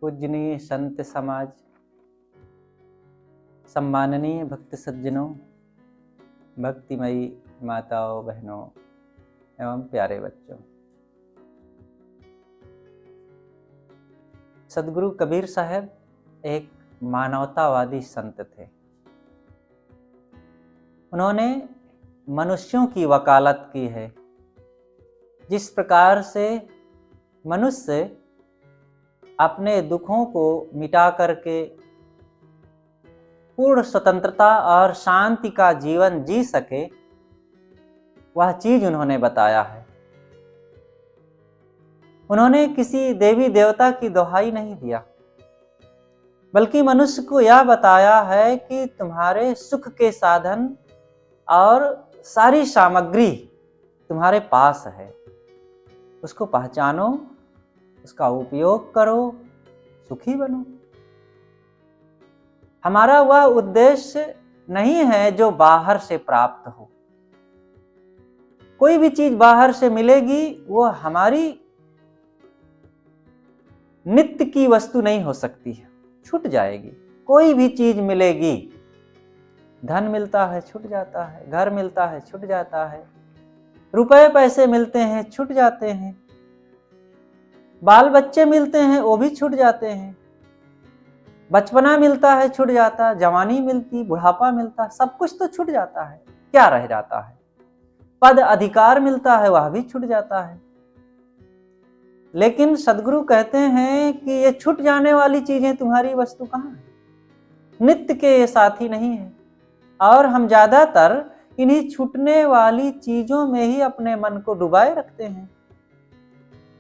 पूजनीय संत समाज, सम्माननीय भक्त सज्जनों, भक्तिमयी माताओं, बहनों एवं प्यारे बच्चों, सदगुरु कबीर साहब एक मानवतावादी संत थे। उन्होंने मनुष्यों की वकालत की है। जिस प्रकार से मनुष्य अपने दुखों को मिटा करके पूर्ण स्वतंत्रता और शांति का जीवन जी सके, वह चीज उन्होंने बताया है। उन्होंने किसी देवी देवता की दोहाई नहीं दिया, बल्कि मनुष्य को यह बताया है कि तुम्हारे सुख के साधन और सारी सामग्री तुम्हारे पास है, उसको पहचानो, उसका उपयोग करो, सुखी बनो। हमारा वह उद्देश्य नहीं है जो बाहर से प्राप्त हो। कोई भी चीज बाहर से मिलेगी वो हमारी नित्य की वस्तु नहीं हो सकती है, छूट जाएगी। कोई भी चीज मिलेगी, धन मिलता है छूट जाता है, घर मिलता है छूट जाता है, रुपए पैसे मिलते हैं छूट जाते हैं, बाल बच्चे मिलते हैं वो भी छूट जाते हैं, बचपना मिलता है छूट जाता, जवानी मिलती, बुढ़ापा मिलता, सब कुछ तो छूट जाता है। क्या रह जाता है? पद अधिकार मिलता है, वह भी छूट जाता है। लेकिन सदगुरु कहते हैं कि ये छूट जाने वाली चीजें तुम्हारी वस्तु कहाँ है? नित्य के ये साथी नहीं है। और हम ज्यादातर इन्हीं छूटने वाली चीजों में ही अपने मन को डुबाए रखते हैं,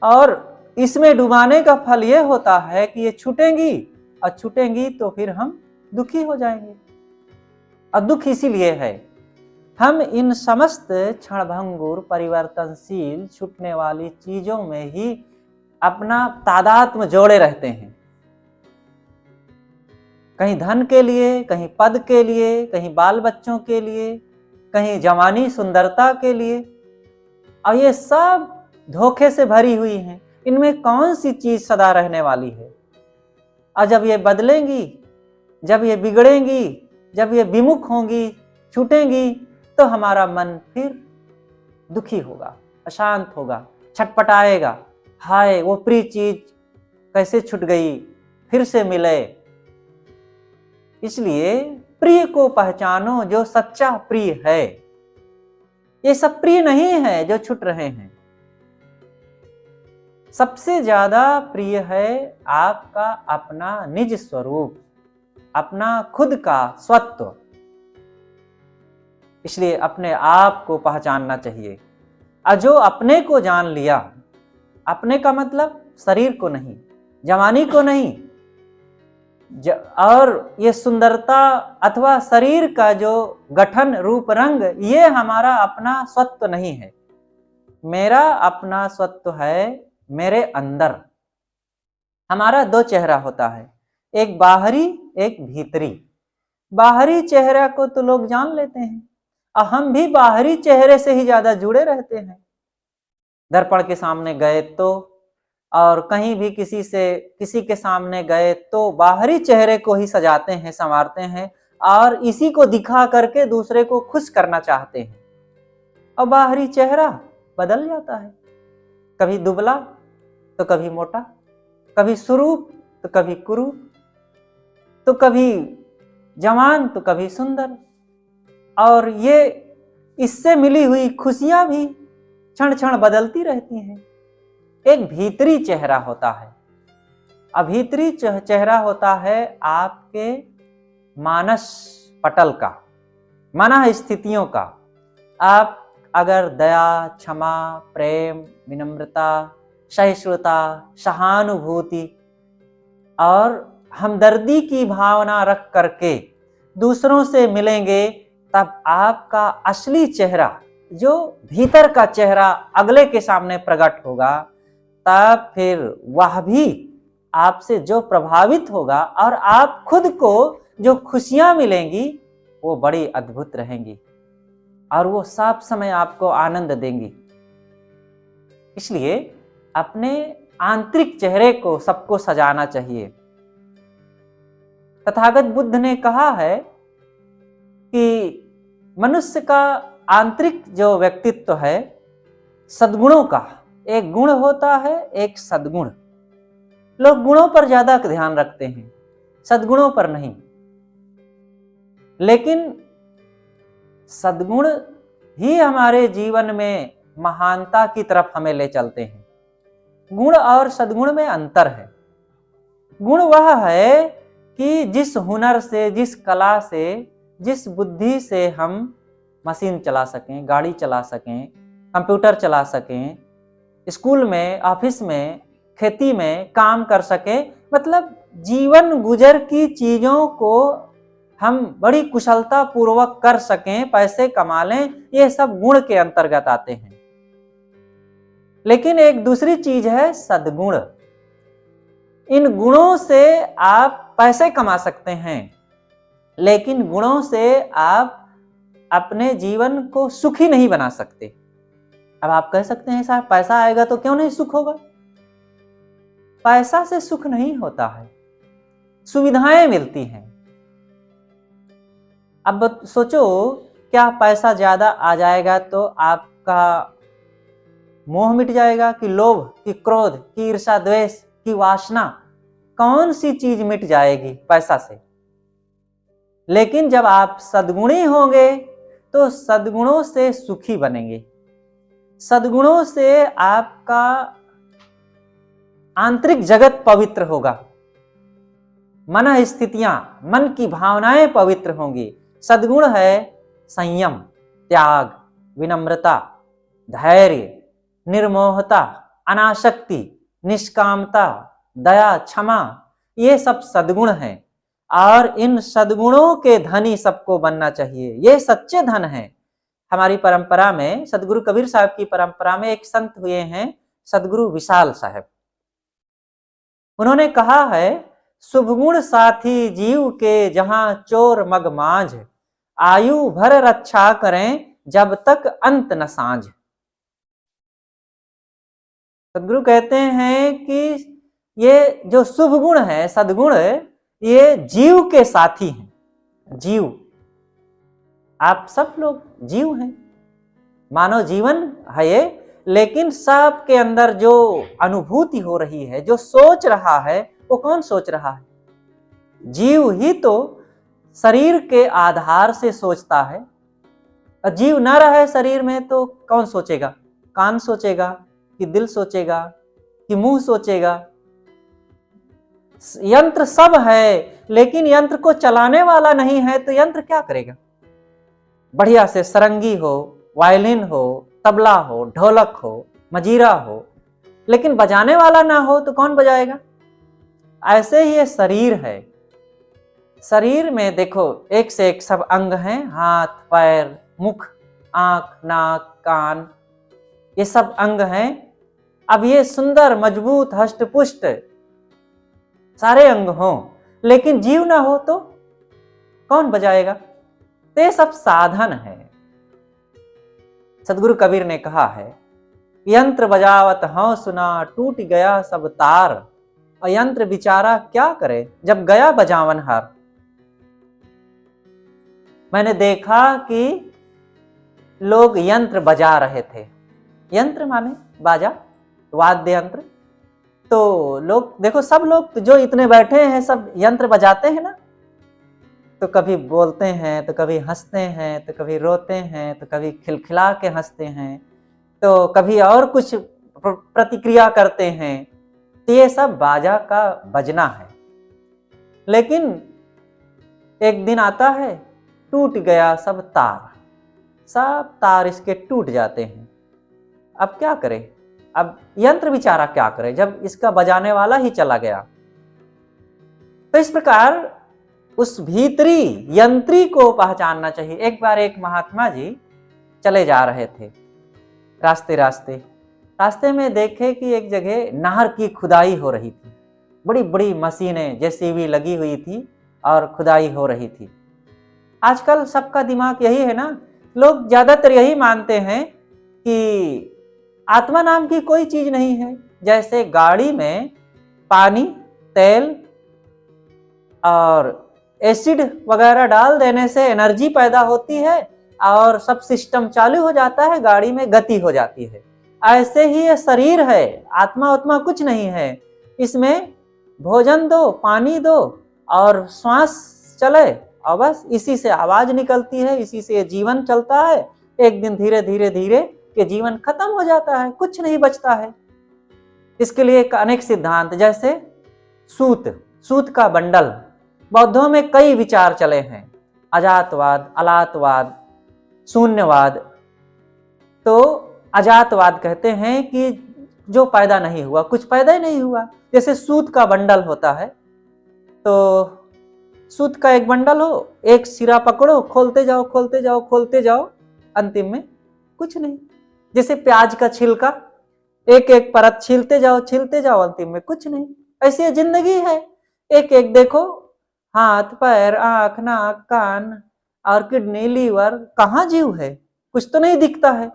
और इसमें डुबाने का फल यह होता है कि ये छूटेंगी, और छूटेंगी तो फिर हम दुखी हो जाएंगे। और दुख इसीलिए है, हम इन समस्त क्षणभंगुर परिवर्तनशील छूटने वाली चीजों में ही अपना तादात्म्य जोड़े रहते हैं। कहीं धन के लिए, कहीं पद के लिए, कहीं बाल बच्चों के लिए, कहीं जवानी सुंदरता के लिए, और ये सब धोखे से भरी हुई हैं। इनमें कौन सी चीज सदा रहने वाली है? और जब ये बदलेंगी, जब ये बिगड़ेंगी, जब ये विमुख होंगी, छूटेंगी, तो हमारा मन फिर दुखी होगा, अशांत होगा, छटपटाएगा। हाय, वो प्रिय चीज कैसे छूट गई, फिर से मिले। इसलिए प्रिय को पहचानो जो सच्चा प्रिय है। ये सब प्रिय नहीं है जो छूट रहे हैं। सबसे ज्यादा प्रिय है आपका अपना निज स्वरूप, अपना खुद का स्वत्व। इसलिए अपने आप को पहचानना चाहिए। और जो अपने को जान लिया, अपने का मतलब शरीर को नहीं, जवानी को नहीं, और ये सुंदरता अथवा शरीर का जो गठन रूप रंग, ये हमारा अपना स्वत्व नहीं है। मेरा अपना स्वत्व है मेरे अंदर। हमारा दो चेहरा होता है, एक बाहरी, एक भीतरी। बाहरी चेहरा को तो लोग जान लेते हैं, और हम भी बाहरी चेहरे से ही ज्यादा जुड़े रहते हैं। दर्पण के सामने गए तो, और कहीं भी किसी के सामने गए तो बाहरी चेहरे को ही सजाते हैं, संवारते हैं, और इसी को दिखा करके दूसरे को खुश करना चाहते हैं। और बाहरी चेहरा बदल जाता है, कभी दुबला तो कभी मोटा, कभी सुरूप तो कभी कुरूप, तो कभी जवान तो कभी सुंदर। और ये इससे मिली हुई खुशियां भी क्षण क्षण बदलती रहती हैं। एक भीतरी चेहरा होता है, अभीतरी चेहरा होता है आपके मानस पटल का, मन स्थितियों का। आप अगर दया, क्षमा, प्रेम, विनम्रता, सहिष्णुता, सहानुभूति और हमदर्दी की भावना रख करके दूसरों से मिलेंगे, तब आपका असली चेहरा, जो भीतर का चेहरा अगले के सामने प्रकट होगा, तब फिर वह भी आपसे जो प्रभावित होगा, और आप खुद को जो खुशियां मिलेंगी वो बड़ी अद्भुत रहेंगी, और वो सब समय आपको आनंद देंगी। इसलिए अपने आंतरिक चेहरे को सबको सजाना चाहिए। तथागत बुद्ध ने कहा है कि मनुष्य का आंतरिक जो व्यक्तित्व है सद्गुणों का, एक गुण होता है, एक सद्गुण। लोग गुणों पर ज्यादा ध्यान रखते हैं, सद्गुणों पर नहीं। लेकिन सद्गुण ही हमारे जीवन में महानता की तरफ हमें ले चलते हैं। गुण और सद्गुण में अंतर है। गुण वह है कि जिस हुनर से, जिस कला से, जिस बुद्धि से हम मशीन चला सकें, गाड़ी चला सकें, कंप्यूटर चला सकें, स्कूल में, ऑफिस में, खेती में काम कर सकें, मतलब जीवन गुजर की चीजों को हम बड़ी कुशलता पूर्वक कर सकें, पैसे कमा लें, ये सब गुण के अंतर्गत आते हैं। लेकिन एक दूसरी चीज है सद्गुण। इन गुणों से आप पैसे कमा सकते हैं, लेकिन गुणों से आप अपने जीवन को सुखी नहीं बना सकते। अब आप कह सकते हैं साहब पैसा आएगा तो क्यों नहीं सुख होगा? पैसा से सुख नहीं होता है, सुविधाएं मिलती हैं। अब सोचो, क्या पैसा ज्यादा आ जाएगा तो आपका मोह मिट जाएगा, कि लोभ, कि क्रोध, कि ईर्ष्या, द्वेष, की वासना, कौन सी चीज मिट जाएगी पैसा से? लेकिन जब आप सद्गुणी होंगे तो सद्गुणों से सुखी बनेंगे। सद्गुणों से आपका आंतरिक जगत पवित्र होगा, मन स्थितियां, मन की भावनाएं पवित्र होंगी। सद्गुण है संयम, त्याग, विनम्रता, धैर्य, निर्मोहता, अनासक्ति, निष्कामता, दया, क्षमा, ये सब सद्गुण हैं। और इन सद्गुणों के धनी सबको बनना चाहिए। ये सच्चे धन हैं। हमारी परंपरा में, सदगुरु कबीर साहब की परंपरा में एक संत हुए हैं, सदगुरु विशाल साहब। उन्होंने कहा है, शुभ गुण साथी जीव के जहां चोर मग मांझ, आयु भर रक्षा करें जब तक अंत न सांझ। सदगुरु कहते हैं कि ये जो शुभ गुण है, सद्गुण, ये जीव के साथी हैं। जीव, आप सब लोग जीव हैं, मानव जीवन है ये। लेकिन सब के अंदर जो अनुभूति हो रही है, जो सोच रहा है, वो कौन सोच रहा है? जीव ही तो शरीर के आधार से सोचता है। और जीव न रहे शरीर में तो कौन सोचेगा? कान सोचेगा, कि दिल सोचेगा, कि मुंह सोचेगा? यंत्र सब है, लेकिन यंत्र को चलाने वाला नहीं है तो यंत्र क्या करेगा? बढ़िया से सरंगी हो, वायलिन हो, तबला हो, ढोलक हो, मजीरा हो, लेकिन बजाने वाला ना हो तो कौन बजाएगा? ऐसे ही ये शरीर है। शरीर में देखो एक से एक सब अंग हैं, हाथ, पैर, मुख, आंख, नाक, कान, ये सब अंग हैं। अब ये सुंदर, मजबूत, हष्ट-पुष्ट सारे अंग हों, लेकिन जीव ना हो तो कौन बजाएगा? तो ये सब साधन है। सदगुरु कबीर ने कहा है, यंत्र बजावत हूं सुना, टूट गया सब तार, और यंत्र बिचारा क्या करे जब गया बजावन हार। मैंने देखा कि लोग यंत्र बजा रहे थे। यंत्र माने बाजा, वाद्य यंत्र। तो लोग देखो, सब लोग जो इतने बैठे हैं सब यंत्र बजाते हैं ना, तो कभी बोलते हैं, तो कभी हंसते हैं, तो कभी रोते हैं, तो कभी खिलखिला के हंसते हैं, तो कभी और कुछ प्रतिक्रिया करते हैं। तो ये सब बाजा का बजना है। लेकिन एक दिन आता है, टूट गया सब तार, सब तार इसके टूट जाते हैं। अब क्या करें? अब यंत्र बेचारा क्या करे जब इसका बजाने वाला ही चला गया। तो इस प्रकार उस भीतरी यंत्री को पहचानना चाहिए। एक बार एक महात्मा जी चले जा रहे थे, रास्ते में देखे कि एक जगह नहर की खुदाई हो रही थी। बड़ी बड़ी मशीनें, जेसीबी लगी हुई थी और खुदाई हो रही थी। आजकल सबका दिमाग यही है ना, लोग ज्यादातर यही मानते हैं कि आत्मा नाम की कोई चीज नहीं है, जैसे गाड़ी में पानी, तेल और एसिड वगैरह डाल देने से एनर्जी पैदा होती है और सब सिस्टम चालू हो जाता है, गाड़ी में गति हो जाती है। ऐसे ही ये शरीर है, आत्मा उत्मा कुछ नहीं है। इसमें भोजन दो, पानी दो और श्वास चले और बस इसी से आवाज निकलती है, इसी से जीवन चलता है। एक दिन धीरे धीरे धीरे ये जीवन खत्म हो जाता है, कुछ नहीं बचता है। इसके लिए अनेक सिद्धांत, जैसे सूत का बंडल। बौद्धों में कई विचार चले हैं, अजातवाद, अलातवाद, शून्यवाद। तो अजातवाद कहते हैं कि जो पैदा नहीं हुआ, कुछ पैदा ही नहीं हुआ। जैसे सूत का बंडल होता है, तो सूत का एक बंडल हो, एक सिरा पकड़ो, खोलते जाओ खोलते जाओ खोलते जाओ, अंतिम में कुछ नहीं। जैसे प्याज का छिलका, एक एक परत छीलते जाओ, अंतिम में कुछ नहीं। ऐसी जिंदगी है, एक एक देखो, हाथ, पैर, आंख, नाक, कान और किडनी, लीवर, कहाँ जीव है? कुछ तो नहीं दिखता है।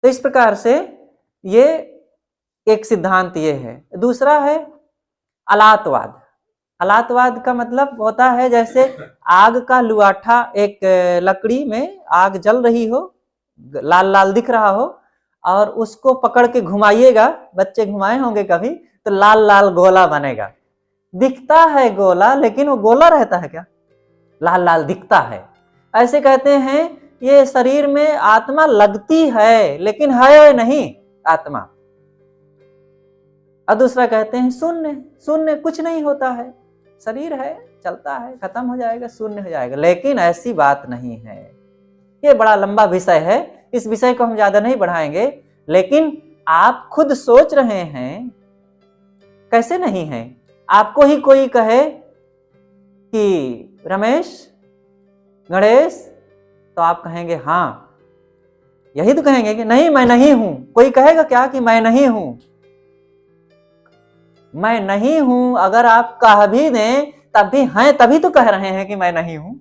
तो इस प्रकार से ये एक सिद्धांत ये है। दूसरा है अलातवाद। अलातवाद का मतलब होता है जैसे आग का लुआठा, एक लकड़ी में आग जल रही हो, लाल लाल दिख रहा हो, और उसको पकड़ के घुमाइएगा, बच्चे घुमाए होंगे कभी, तो लाल लाल गोला बनेगा। दिखता है गोला, लेकिन वो गोला रहता है क्या? लाल लाल दिखता है। ऐसे कहते हैं ये शरीर में आत्मा लगती है, लेकिन है नहीं आत्मा। और दूसरा कहते हैं शून्य, कुछ नहीं होता है, शरीर है, चलता है, खत्म हो जाएगा, शून्य हो जाएगा। लेकिन ऐसी बात नहीं है। ये बड़ा लंबा विषय है, इस विषय को हम ज्यादा नहीं बढ़ाएंगे। लेकिन आप खुद सोच रहे हैं, कैसे नहीं है? आपको ही कोई कहे कि रमेश, गणेश, तो आप कहेंगे हाँ, यही तो कहेंगे कि नहीं मैं नहीं हूं। कोई कहेगा क्या कि मैं नहीं हूं? मैं नहीं हूं अगर आप कह भी दें तब भी हैं, तभी तो कह रहे हैं कि मैं नहीं हूं।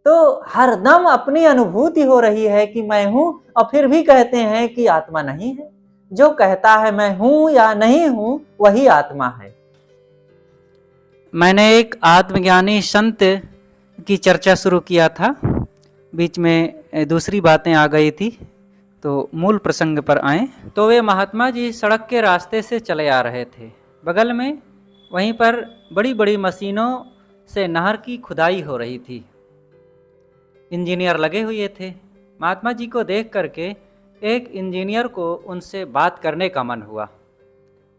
तो हरदम अपनी अनुभूति हो रही है कि मैं हूं, और फिर भी कहते हैं कि आत्मा नहीं है। जो कहता है मैं हूं या नहीं हूं, वही आत्मा है। मैंने एक आत्मज्ञानी संत की चर्चा शुरू किया था, बीच में दूसरी बातें आ गई थी, तो मूल प्रसंग पर आए। तो वे महात्मा जी सड़क के रास्ते से चले आ रहे थे। बगल में वहीं पर बड़ी बड़ी मशीनों से नहर की खुदाई हो रही थी, इंजीनियर लगे हुए थे। महात्मा जी को देख करके एक इंजीनियर को उनसे बात करने का मन हुआ,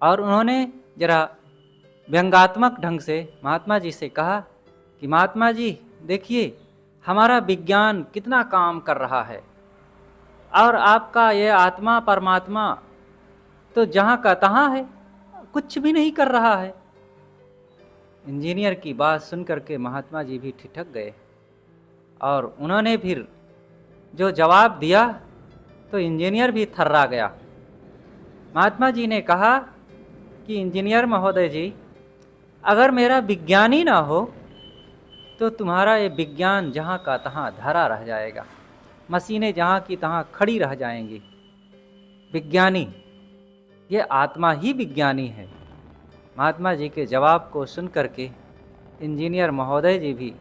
और उन्होंने जरा व्यंग्यात्मक ढंग से महात्मा जी से कहा कि महात्मा जी देखिए, हमारा विज्ञान कितना काम कर रहा है, और आपका ये आत्मा परमात्मा तो जहाँ का तहाँ है, कुछ भी नहीं कर रहा है। इंजीनियर की बात सुन करके महात्मा जी भी ठिठक गए, और उन्होंने फिर जो जवाब दिया तो इंजीनियर भी थर्रा गया। महात्मा जी ने कहा कि इंजीनियर महोदय जी, अगर मेरा विज्ञान ही ना हो तो तुम्हारा ये विज्ञान जहाँ का तहाँ धरा रह जाएगा, मशीनें जहाँ की तहाँ खड़ी रह जाएंगी। विज्ञानी, ये आत्मा ही विज्ञानी है। महात्मा जी के जवाब को सुन करके इंजीनियर महोदय जी भी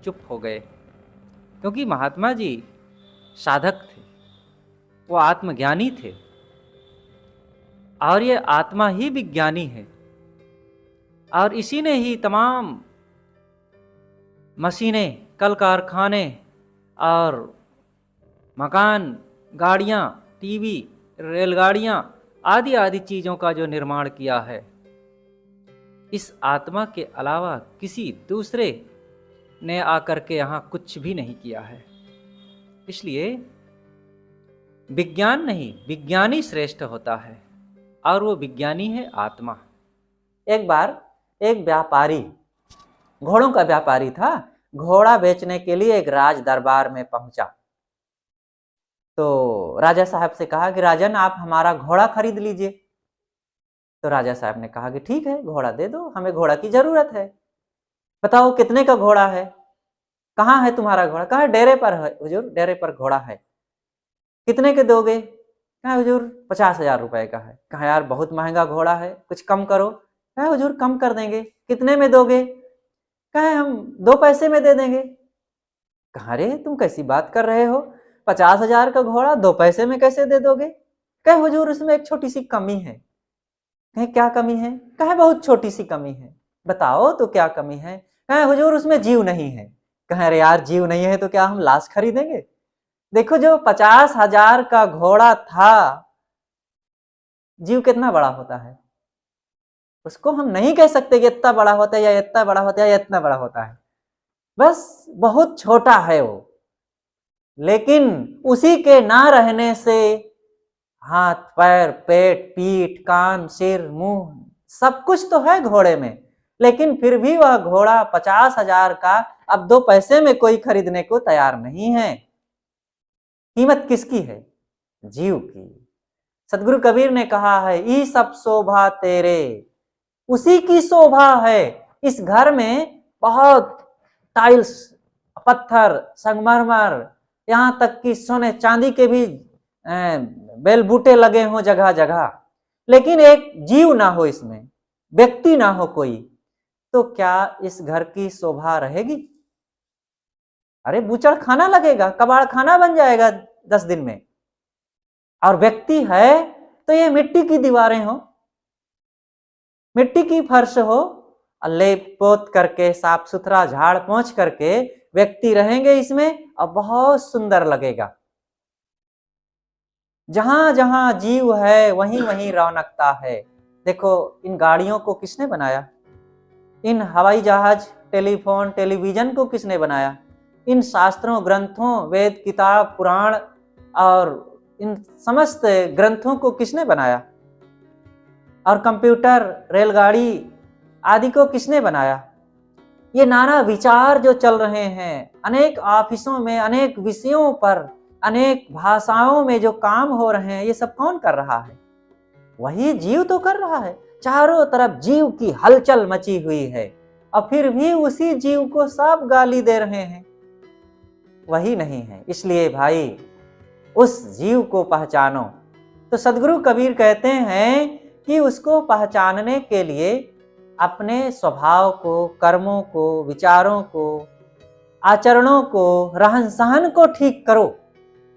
चुप हो गए, क्योंकि महात्मा जी साधक थे, वो आत्मज्ञानी थे, और ये आत्मा ही विज्ञानी है। और इसी ने ही तमाम मशीनें, कल कारखाने और मकान, गाड़ियाँ, टीवी, रेलगाड़ियाँ आदि आदि चीज़ों का जो निर्माण किया है, इस आत्मा के अलावा किसी दूसरे ने आकर के यहाँ कुछ भी नहीं किया है। इसलिए विज्ञान नहीं, विज्ञानी श्रेष्ठ होता है, और वो विज्ञानी है आत्मा। एक बार एक व्यापारी, घोड़ों का व्यापारी था, घोड़ा बेचने के लिए एक राज दरबार में पहुंचा। तो राजा साहब से कहा कि राजन, आप हमारा घोड़ा खरीद लीजिए। तो राजा साहब ने कहा कि ठीक है, घोड़ा दे दो, हमें घोड़ा की जरूरत है। बताओ कितने का घोड़ा है, कहाँ है तुम्हारा घोड़ा? कहा डेरे पर है हुजूर, डेरे पर घोड़ा है। कितने के दोगे? कहा हुजूर 50,000 रुपए का है। कहा यार बहुत महंगा घोड़ा है, कुछ कम करो। कहा हुजूर कम कर देंगे। कितने में दोगे? कहा हम 2 पैसे में दे देंगे। कहा अरे तुम कैसी बात कर रहे हो, 50,000 का घोड़ा 2 पैसे में कैसे दे दोगे? कहे हुजूर उसमें एक छोटी सी कमी है। कहे क्या कमी है? कहे बहुत छोटी सी कमी है। बताओ तो क्या कमी है? कहे हुजूर उसमें जीव नहीं है। कहे अरे यार जीव नहीं है तो क्या हम लाश खरीदेंगे? देखो जो 50,000 का घोड़ा था, जीव कितना बड़ा होता है, उसको हम नहीं कह सकते कि इतना बड़ा होता है या इतना बड़ा होता है या इतना बड़ा होता है, बस बहुत छोटा है वो। लेकिन उसी के ना रहने से हाथ पैर पेट पीठ कान सिर मुंह सब कुछ तो है घोड़े में, लेकिन फिर भी वह घोड़ा 50,000 का अब 2 पैसे में कोई खरीदने को तैयार नहीं है। कीमत किसकी है? जीव की। सदगुरु कबीर ने कहा है ई सब शोभा तेरे, उसी की शोभा है। इस घर में बहुत टाइल्स पत्थर संगमरमर यहाँ तक कि सोने चांदी के भी बेल बूटे लगे हों जगह जगह, लेकिन एक जीव ना हो, इसमें व्यक्ति ना हो कोई, तो क्या इस घर की शोभा रहेगी? अरे बूचड़ खाना लगेगा, कबाड़ खाना बन जाएगा 10 दिन में। और व्यक्ति है तो ये मिट्टी की दीवारें हो, मिट्टी की फर्श हो, लेप पोत करके साफ सुथरा झाड़ पोंछ करके व्यक्ति रहेंगे इसमें और बहुत सुंदर लगेगा। जहां जहां जीव है वहीं वहीं रौनकता है। देखो इन गाड़ियों को किसने बनाया? इन हवाई जहाज टेलीफोन टेलीविजन को किसने बनाया? इन शास्त्रों ग्रंथों वेद किताब पुराण और इन समस्त ग्रंथों को किसने बनाया? और कंप्यूटर रेलगाड़ी आदि को किसने बनाया? ये नाना विचार जो चल रहे हैं, अनेक ऑफिसों में अनेक विषयों पर अनेक भाषाओं में जो काम हो रहे हैं, ये सब कौन कर रहा है? वही जीव तो कर रहा है। चारों तरफ जीव की हलचल मची हुई है और फिर भी उसी जीव को सब गाली दे रहे हैं, वही नहीं है। इसलिए भाई उस जीव को पहचानो। तो सदगुरु कबीर कहते हैं कि उसको पहचानने के लिए अपने स्वभाव को, कर्मों को, विचारों को, आचरणों को, रहन सहन को ठीक करो,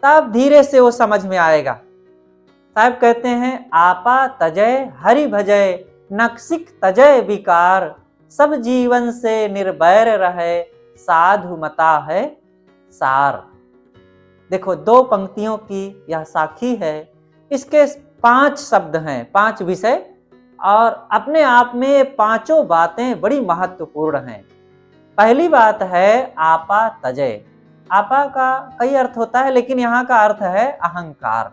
तब धीरे से वो समझ में आएगा। साहब कहते हैं आपा तजय हरि भजय, नक्सिक तजय विकार, सब जीवन से निर्भय रहे, साधु मता है सार। देखो 2 पंक्तियों की यह साखी है, इसके 5 शब्द हैं, 5 विषय, और अपने आप में पांचों बातें बड़ी महत्वपूर्ण हैं। पहली बात है आपा तजय। आपा का कई अर्थ होता है, लेकिन यहाँ का अर्थ है अहंकार।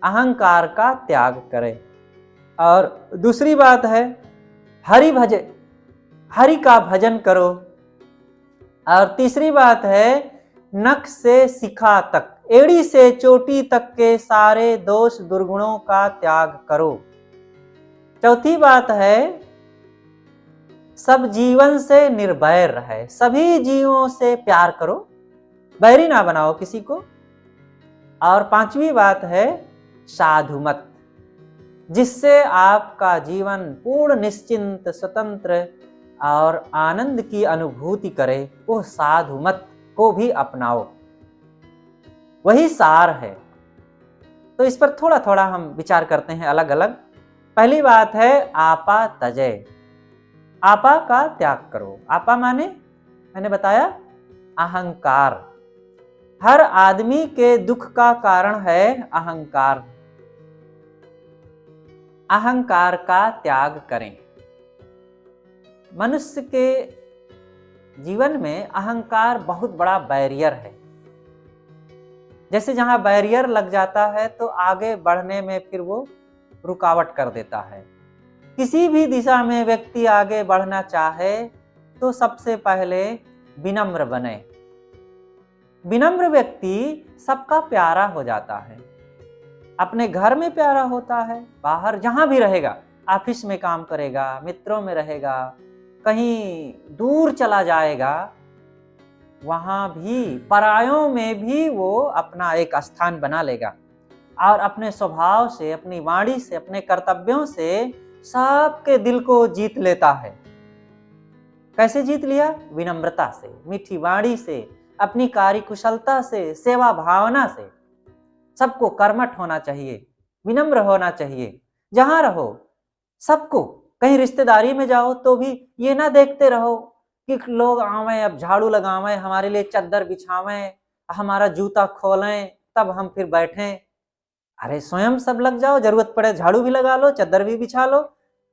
अहंकार का त्याग करें। और दूसरी बात है हरि भजे, हरि का भजन करो। और तीसरी बात है नख से शिखा तक, एड़ी से चोटी तक के सारे दोष दुर्गुणों का त्याग करो। चौथी बात है सब जीवन से निर्भय रहे, सभी जीवों से प्यार करो, बैरी ना बनाओ किसी को। और 5वीं बात है साधुमत, जिससे आपका जीवन पूर्ण निश्चिंत स्वतंत्र और आनंद की अनुभूति करे, वो साधुमत को भी अपनाओ, वही सार है। तो इस पर थोड़ा थोड़ा हम विचार करते हैं अलग अलग। पहली बात है आपा तजय, आपा का त्याग करो। आपा माने मैंने बताया अहंकार। हर आदमी के दुख का कारण है अहंकार। अहंकार का त्याग करें। मनुष्य के जीवन में अहंकार बहुत बड़ा बैरियर है। जैसे जहां बैरियर लग जाता है तो आगे बढ़ने में फिर वो रुकावट कर देता है। किसी भी दिशा में व्यक्ति आगे बढ़ना चाहे तो सबसे पहले विनम्र बने। विनम्र व्यक्ति सबका प्यारा हो जाता है, अपने घर में प्यारा होता है, बाहर जहां भी रहेगा, ऑफिस में काम करेगा, मित्रों में रहेगा, कहीं दूर चला जाएगा, वहां भी परायों में भी वो अपना एक स्थान बना लेगा। और अपने स्वभाव से, अपनी वाणी से, अपने कर्तव्यों से सबके दिल को जीत लेता है। कैसे जीत लिया? विनम्रता से, मीठी वाणी से, अपनी कार्यकुशलता से, सेवा भावना से। सबको कर्मठ होना चाहिए, विनम्र होना चाहिए। जहां रहो सबको, कहीं रिश्तेदारी में जाओ तो भी ये ना देखते रहो कि लोग आवे, अब झाड़ू लगावें, हमारे लिए चद्दर बिछावें, हमारा जूता खोलें, तब हम फिर बैठें। अरे स्वयं सब लग जाओ, जरूरत पड़े झाड़ू भी लगा लो, चद्दर भी बिछा लो,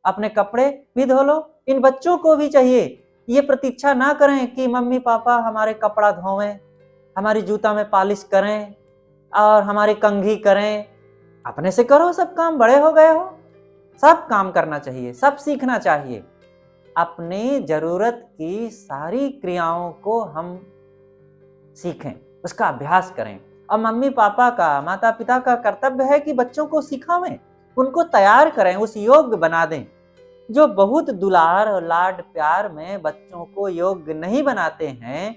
अपने कपड़े भी धो लो। इन बच्चों को भी चाहिए, ये प्रतीक्षा ना करें कि मम्मी पापा हमारे कपड़ा धोवें, हमारी जूता में पालिश करें और हमारी कंघी करें। अपने से करो सब काम, बड़े हो गए हो, सब काम करना चाहिए, सब सीखना चाहिए। अपनी जरूरत की सारी क्रियाओं को हम सीखें, उसका अभ्यास करें। और मम्मी पापा का, माता पिता का कर्तव्य है कि बच्चों को सिखावें, उनको तैयार करें, उस योग्य बना दें। जो बहुत दुलार और लाड प्यार में बच्चों को योग्य नहीं बनाते हैं,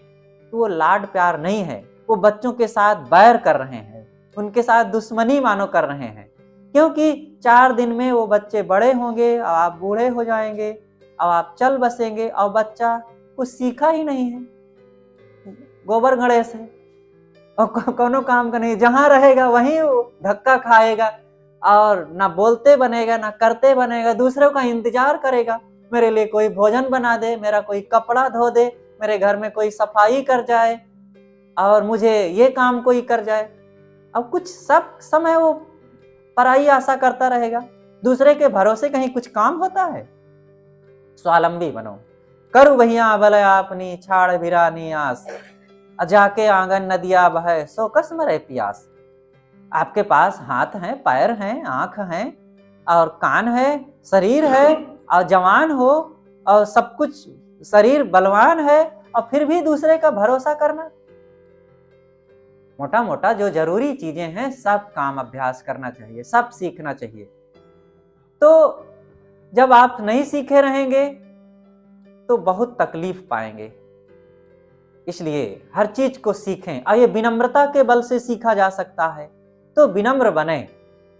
तो वो लाड प्यार नहीं है, वो बच्चों के साथ बैर कर रहे हैं, उनके साथ दुश्मनी मानो कर रहे हैं। क्योंकि 4 दिन में वो बच्चे बड़े होंगे और आप बूढ़े हो जाएंगे और आप चल बसेंगे और बच्चा कुछ सीखा ही नहीं है, गोबर गणेश है और कोनो काम का नहीं। जहां रहेगा वहीं वो धक्का खाएगा और ना बोलते बनेगा, ना करते बनेगा, दूसरों का इंतजार करेगा, मेरे लिए कोई भोजन बना दे, मेरा कोई कपड़ा धो दे, मेरे घर में कोई सफाई कर जाए और मुझे ये काम कोई कर जाए। अब कुछ सब समय वो पराई आशा करता रहेगा, दूसरे के भरोसे कहीं कुछ काम होता है। स्वावलंबी बनो, करू भैया भले अपनी, छाड़ भिरानी आस, जाके आंगन नदिया बहे, सो कस मरे प्यास। आपके पास हाथ हैं, पैर हैं, आंख हैं और कान है, शरीर है और जवान हो और सब कुछ, शरीर बलवान है और फिर भी दूसरे का भरोसा करना। मोटा मोटा जो जरूरी चीजें हैं सब काम अभ्यास करना चाहिए, सब सीखना चाहिए। तो जब आप नहीं सीखे रहेंगे तो बहुत तकलीफ पाएंगे। इसलिए हर चीज को सीखें और ये विनम्रता के बल से सीखा जा सकता है। तो विनम्र बने।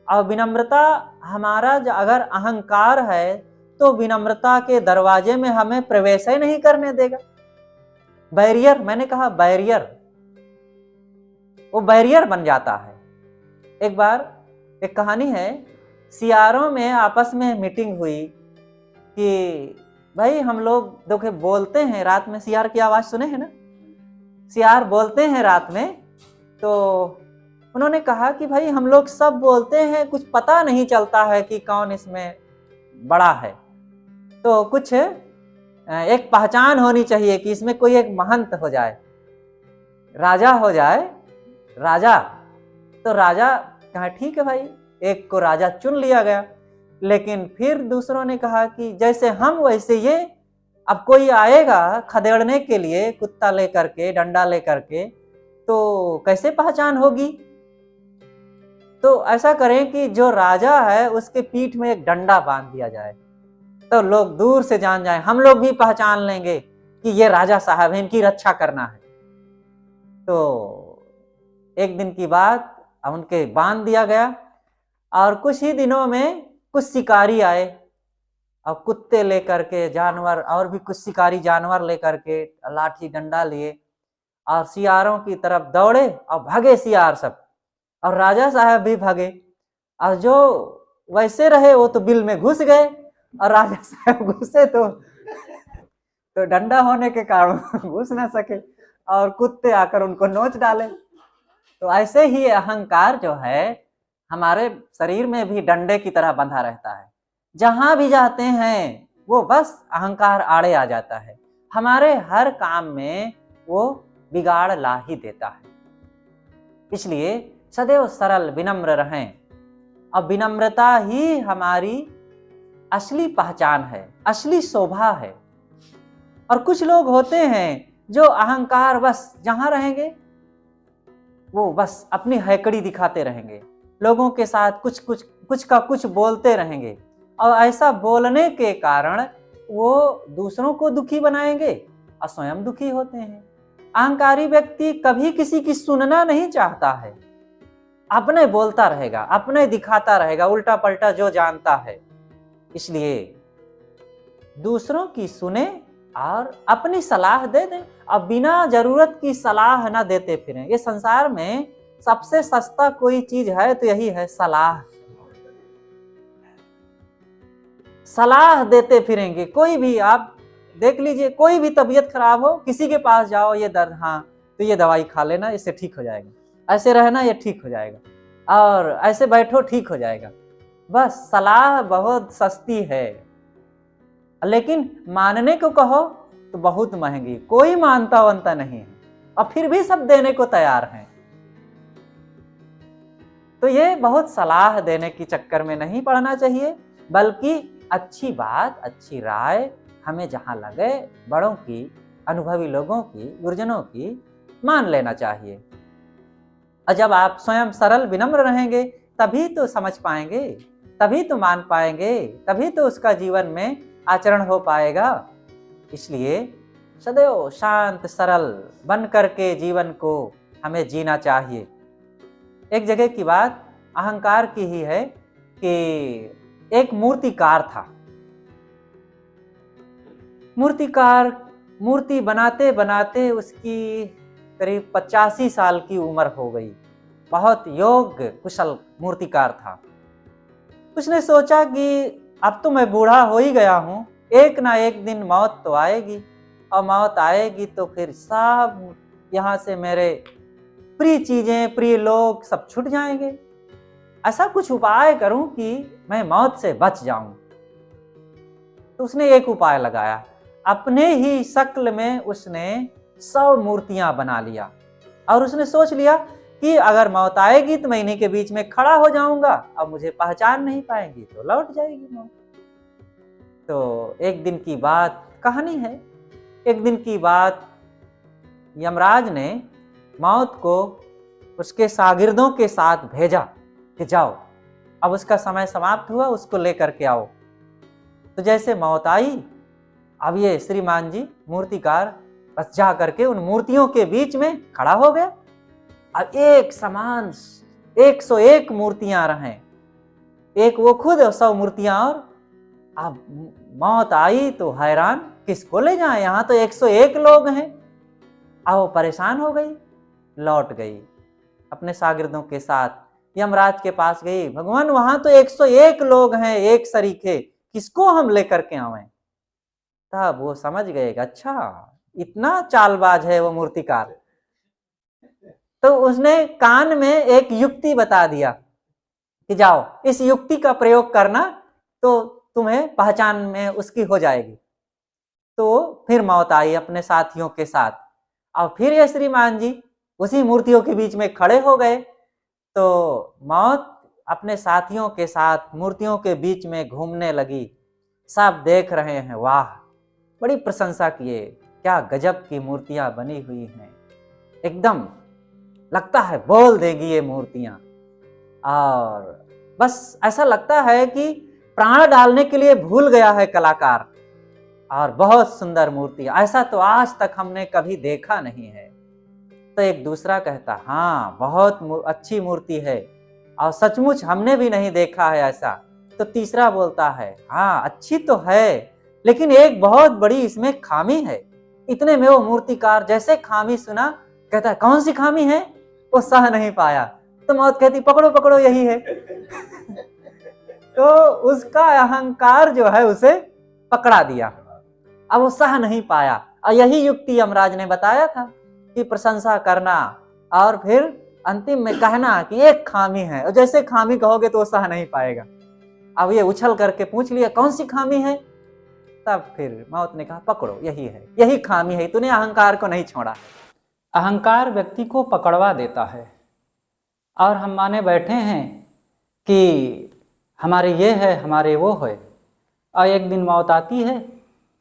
और विनम्रता हमारा अगर अहंकार है तो विनम्रता के दरवाजे में हमें प्रवेश ही नहीं करने देगा। बैरियर, मैंने कहा बैरियर, वो बैरियर बन जाता है। एक बार एक कहानी है, सियारों में आपस में मीटिंग हुई कि भाई हम लोग देखो बोलते हैं रात में, सियार की आवाज सुने हैं ना, सियार बोलते हैं रात में। तो उन्होंने कहा कि भाई हम लोग सब बोलते हैं, कुछ पता नहीं चलता है कि कौन इसमें बड़ा है, तो कुछ एक पहचान होनी चाहिए कि इसमें कोई एक महंत हो जाए, राजा हो जाए, राजा। तो राजा कहा ठीक है भाई, एक को राजा चुन लिया गया। लेकिन फिर दूसरों ने कहा कि जैसे हम वैसे ये, अब कोई आएगा खदेड़ने के लिए, कुत्ता लेकर के, डंडा लेकर के, तो कैसे पहचान होगी? तो ऐसा करें कि जो राजा है उसके पीठ में एक डंडा बांध दिया जाए, तो लोग दूर से जान जाए, हम लोग भी पहचान लेंगे कि ये राजा साहब है, इनकी रक्षा करना है। तो एक दिन की बात, उनके बांध दिया गया और कुछ ही दिनों में कुछ शिकारी आए और कुत्ते लेकर के, जानवर और भी कुछ शिकारी जानवर लेकर के, लाठी डंडा लिए और सियारों की तरफ दौड़े और भागे सियार सब, और राजा साहब भी भागे। और जो वैसे रहे वो तो बिल में घुस गए और राजा साहब घुसे तो डंडा होने के कारण घुस ना सके और कुत्ते आकर उनको नोच डाले। तो ऐसे ही अहंकार जो है हमारे शरीर में भी डंडे की तरह बंधा रहता है। जहां भी जाते हैं वो बस अहंकार आड़े आ जाता है, हमारे हर काम में वो बिगाड़ ला ही देता है। इसलिए सदैव सरल विनम्र रहें, और विनम्रता ही हमारी असली पहचान है, असली शोभा है। और कुछ लोग होते हैं जो अहंकार, बस जहां रहेंगे वो बस अपनी हैकड़ी दिखाते रहेंगे, लोगों के साथ कुछ का कुछ बोलते रहेंगे, और ऐसा बोलने के कारण वो दूसरों को दुखी बनाएंगे और स्वयं दुखी होते हैं। अहंकारी व्यक्ति कभी किसी की सुनना नहीं चाहता है, अपने बोलता रहेगा, अपने दिखाता रहेगा, उल्टा पलटा जो जानता है। इसलिए दूसरों की सुने और अपनी सलाह दे दें। अब बिना जरूरत की सलाह ना देते फिरें। ये संसार में सबसे सस्ता कोई चीज है तो यही है सलाह। सलाह देते फिरेंगे, कोई भी आप देख लीजिए, कोई भी तबीयत खराब हो, किसी के पास जाओ, ये दर्द, हाँ तो ये दवाई खा लेना, इससे ठीक हो जाएगा, ऐसे रहना ये ठीक हो जाएगा, और ऐसे बैठो ठीक हो जाएगा। बस सलाह बहुत सस्ती है, लेकिन मानने को कहो तो बहुत महंगी, कोई मानता वानता नहीं है, और फिर भी सब देने को तैयार हैं। तो ये बहुत सलाह देने की चक्कर में नहीं पड़ना चाहिए, बल्कि अच्छी बात, अच्छी राय हमें जहां लगे, बड़ों की, अनुभवी लोगों की, गुरुजनों की मान लेना चाहिए। और जब आप स्वयं सरल विनम्र रहेंगे तभी तो समझ पाएंगे, तभी तो मान पाएंगे, तभी तो उसका जीवन में आचरण हो पाएगा। इसलिए सदैव शांत सरल बन करके जीवन को हमें जीना चाहिए। एक जगह की बात अहंकार की ही है कि एक मूर्तिकार था। मूर्तिकार मूर्ति बनाते बनाते उसकी करीब 85 साल की उम्र हो गई। बहुत योग्य कुशल मूर्तिकार था। उसने सोचा कि अब तो मैं बूढ़ा हो ही गया हूं, एक ना एक दिन मौत तो आएगी, और मौत आएगी तो फिर सब यहां से मेरे प्रिय चीजें, प्रिय लोग सब छूट जाएंगे। ऐसा कुछ उपाय करूं कि मैं मौत से बच जाऊं। तो उसने एक उपाय लगाया, अपने ही शक्ल में उसने 100 मूर्तियां बना लिया, और उसने सोच लिया कि अगर मौत आएगी तो मैं इन्हीं के बीच में खड़ा हो जाऊंगा, अब मुझे पहचान नहीं पाएंगी तो लौट जाएगी मौत। तो एक दिन की बात कहानी है, एक दिन की बात, यमराज ने मौत को उसके शागिर्दों के साथ भेजा कि जाओ, अब उसका समय समाप्त हुआ, उसको लेकर के आओ। तो जैसे मौत आई, अब ये श्रीमान जी मूर्तिकार बस जा करके उन मूर्तियों के बीच में खड़ा हो गया। अब एक समान 101 मूर्तियां रहे, एक वो खुद 100 मूर्तियां। और अब मौत आई तो हैरान, किसको ले जाए, यहां तो 101 लोग हैं। अब वो परेशान हो गई, लौट गई अपने शागिर्दों के साथ, यमराज के पास गई, भगवान वहां तो 101 लोग हैं एक सरीखे, किसको हम लेकर के आवें। तब वो समझ गए, अच्छा इतना चालबाज है वो मूर्तिकार। तो उसने कान में एक युक्ति बता दिया कि जाओ इस युक्ति का प्रयोग करना तो तुम्हें पहचान में उसकी हो जाएगी। तो फिर मौत आई अपने साथियों के साथ, और फिर ये श्रीमान जी उसी मूर्तियों के बीच में खड़े हो गए। तो मौत अपने साथियों के साथ मूर्तियों के बीच में घूमने लगी। सब देख रहे हैं, वाह, बड़ी प्रशंसा किए, क्या गजब की मूर्तियां बनी हुई हैं, एकदम लगता है बोल देगी ये मूर्तियां। और बस ऐसा लगता है कि प्राण डालने के लिए भूल गया है कलाकार, और बहुत सुंदर मूर्ति, ऐसा तो आज तक हमने कभी देखा नहीं है। तो एक दूसरा कहता, हाँ बहुत अच्छी मूर्ति है, और सचमुच हमने भी नहीं देखा है ऐसा। तो तीसरा बोलता है, हाँ अच्छी तो है, लेकिन एक बहुत बड़ी इसमें खामी है। इतने में वो मूर्तिकार जैसे खामी सुना, कहता है कौन सी खामी है, वो सह नहीं पाया। तो मौत कहती, पकड़ो पकड़ो यही है। तो उसका अहंकार जो है उसे पकड़ा दिया, अब वो सह नहीं पाया। और यही युक्ति यमराज ने बताया था कि प्रशंसा करना और फिर अंतिम में कहना कि एक खामी है, और जैसे खामी कहोगे तो वो सह नहीं पाएगा। अब ये उछल करके पूछ लिया कौन सी खामी है, तब फिर मौत ने कहा पकड़ो यही है, यही खामी है, तूने अहंकार को नहीं छोड़ा। अहंकार व्यक्ति को पकड़वा देता है, और हम माने बैठे हैं कि हमारे ये है, हमारे वो है, और एक दिन मौत आती है,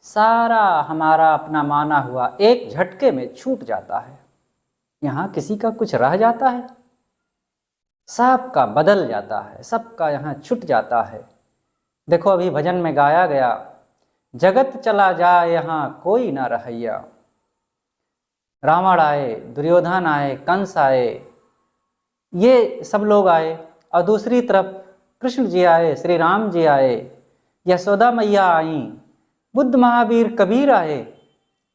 सारा हमारा अपना माना हुआ एक झटके में छूट जाता है। यहाँ किसी का कुछ रह जाता है, सबका बदल जाता है, सबका यहाँ छूट जाता है। देखो अभी भजन में गाया गया, जगत चला जाए यहाँ कोई ना रहैया। रावण आए, दुर्योधन आए, कंस आए, ये सब लोग आए और दूसरी तरफ कृष्ण जी आए, श्री राम जी आए, यशोदा मैया आई, बुद्ध महावीर कबीर आए,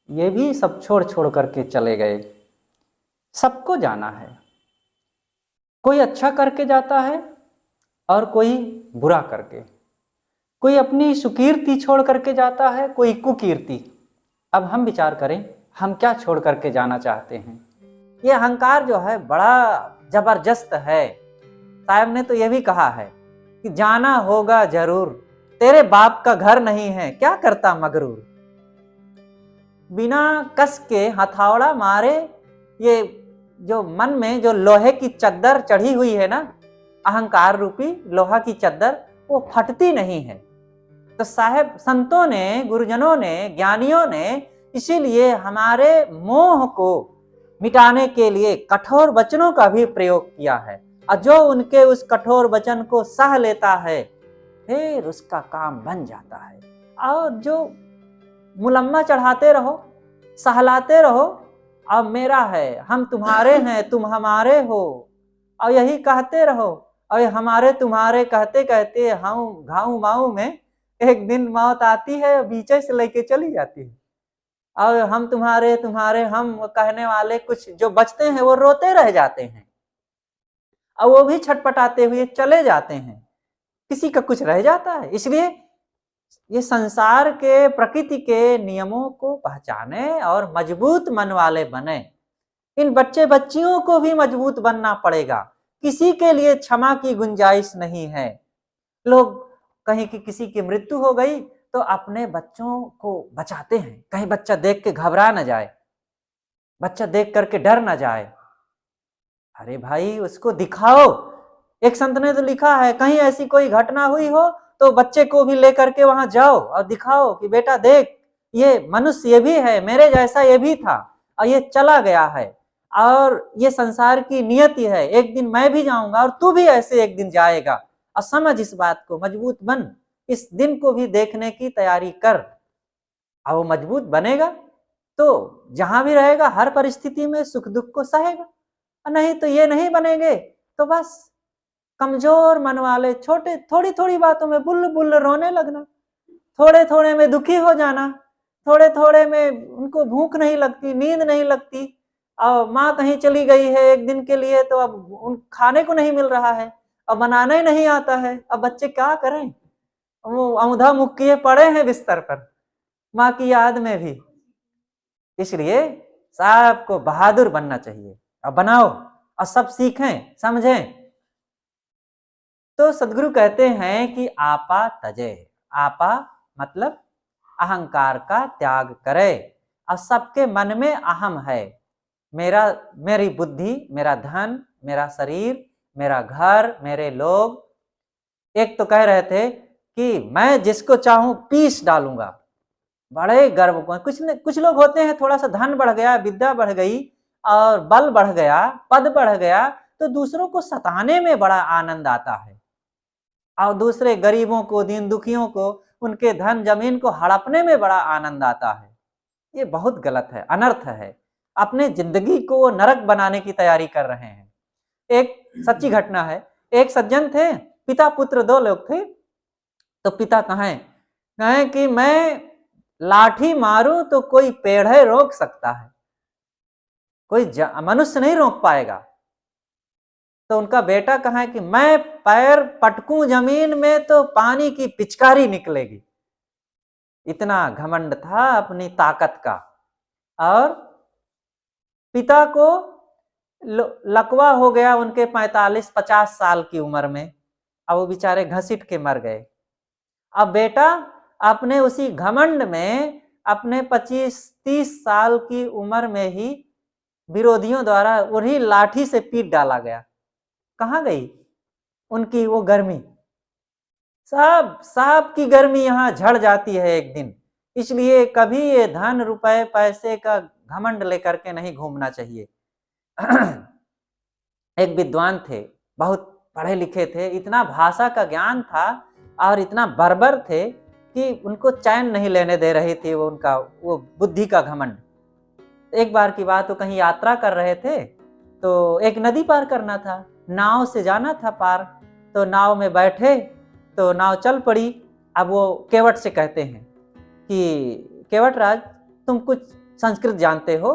ये भी सब छोड़ छोड़ करके चले गए। सबको जाना है, कोई अच्छा करके जाता है और कोई बुरा करके, कोई अपनी सुकीर्ति छोड़ करके जाता है, कोई कुकीर्ति। अब हम विचार करें हम क्या छोड़ करके जाना चाहते हैं। ये अहंकार जो है बड़ा जबरदस्त है। साहब ने तो ये भी कहा है कि जाना होगा जरूर, तेरे बाप का घर नहीं है क्या करता मगरूर। बिना कस के हथौड़ा मारे ये जो मन में जो लोहे की चद्दर चढ़ी हुई है ना, अहंकार रूपी लोहा की चद्दर, वो फटती नहीं है। तो साहब संतों ने, गुरुजनों ने, ज्ञानियों ने इसीलिए हमारे मोह को मिटाने के लिए कठोर वचनों का भी प्रयोग किया है। और जो उनके उस कठोर वचन को सह लेता है फिर उसका काम बन जाता है। और जो मुलम्मा चढ़ाते रहो, सहलाते रहो, अब मेरा है, हम तुम्हारे हैं, तुम हमारे हो, और यही कहते रहो, और हमारे तुम्हारे कहते कहते हम घाव माऊ में एक दिन मौत आती है, बीचे से लेके चली जाती है। और हम तुम्हारे तुम्हारे हम कहने वाले कुछ जो बचते हैं वो रोते रह जाते हैं, और वो भी छटपटाते हुए चले जाते हैं, किसी का कुछ रह जाता है। इसलिए ये संसार के प्रकृति के नियमों को पहचाने और मजबूत मन वाले बने। इन बच्चे बच्चियों को भी मजबूत बनना पड़ेगा, किसी के लिए क्षमा की गुंजाइश नहीं है। लोग कहीं की किसी की मृत्यु हो गई तो अपने बच्चों को बचाते हैं, कहीं बच्चा देख के घबरा न जाए, बच्चा देख करके डर न जाए। अरे भाई उसको दिखाओ। एक संत ने तो लिखा है कहीं ऐसी कोई घटना हुई हो तो बच्चे को भी लेकर के वहां जाओ और दिखाओ कि बेटा देख, ये मनुष्य ये भी है, मेरे जैसा ये भी था और ये चला गया है, और ये संसार की नियति है, एक दिन मैं भी जाऊंगा और तू भी ऐसे एक दिन जाएगा। और समझ इस बात को, मजबूत बन, इस दिन को भी देखने की तैयारी कर। और वो मजबूत बनेगा तो जहां भी रहेगा हर परिस्थिति में सुख दुख को सहेगा। नहीं तो ये नहीं बनेंगे तो बस कमजोर मन वाले, छोटे थोड़ी थोड़ी बातों में बुल्ल बुल्ल रोने लगना, थोड़े थोड़े में दुखी हो जाना, थोड़े थोड़े में उनको भूख नहीं लगती, नींद नहीं लगती, और माँ कहीं चली गई है एक दिन के लिए तो अब उन खाने को नहीं मिल रहा है, अब बनाना ही नहीं आता है, अब बच्चे क्या करें, वो औंधा मुख किए पड़े हैं बिस्तर पर माँ की याद में भी। इसलिए सबको बहादुर बनना चाहिए और बनाओ और सब सीखें समझें। तो सदगुरु कहते हैं कि आपा तजे, आपा मतलब अहंकार का त्याग करे, और सबके मन में अहम है, मेरा, मेरी बुद्धि, मेरा धन, मेरा शरीर, मेरा घर, मेरे लोग। एक तो कह रहे थे कि मैं जिसको चाहूं पीस डालूंगा, बड़े गर्व को। कुछ लोग होते हैं थोड़ा सा धन बढ़ गया, विद्या बढ़ गई और बल बढ़ गया, पद बढ़ गया तो दूसरों को सताने में बड़ा आनंद आता है, और दूसरे गरीबों को, दीन दुखियों को, उनके धन जमीन को हड़पने में बड़ा आनंद आता है। ये बहुत गलत है, अनर्थ है, अपने जिंदगी को वो नरक बनाने की तैयारी कर रहे हैं। एक सच्ची घटना है, एक सज्जन थे, पिता पुत्र दो लोग थे। तो पिता कहें कि मैं लाठी मारूं तो कोई पेड़ रोक सकता है, कोई मनुष्य नहीं रोक पाएगा। तो उनका बेटा कहा कि मैं पैर पटकूं जमीन में तो पानी की पिचकारी निकलेगी। इतना घमंड था अपनी ताकत का। और पिता को लकवा हो गया उनके 45-50 साल की उम्र में, अब वो बेचारे घसीट के मर गए। अब बेटा अपने उसी घमंड में अपने 25-30 साल की उम्र में ही विरोधियों द्वारा वही लाठी से पीट डाला गया। कहाँ गई उनकी वो गर्मी? सब की गर्मी यहाँ झड़ जाती है एक दिन। इसलिए कभी ये धन रुपए पैसे का घमंड लेकर के नहीं घूमना चाहिए। एक विद्वान थे, बहुत पढ़े लिखे थे, इतना भाषा का ज्ञान था और इतना बर्बर थे कि उनको चैन नहीं लेने दे रही थी वो बुद्धि का घमंड। एक बार की बात, तो कहीं यात्रा कर रहे थे तो एक नदी पार करना था, नाव से जाना था पार, तो नाव में बैठे तो नाव चल पड़ी। अब वो केवट से कहते हैं कि केवट राज तुम कुछ संस्कृत जानते हो?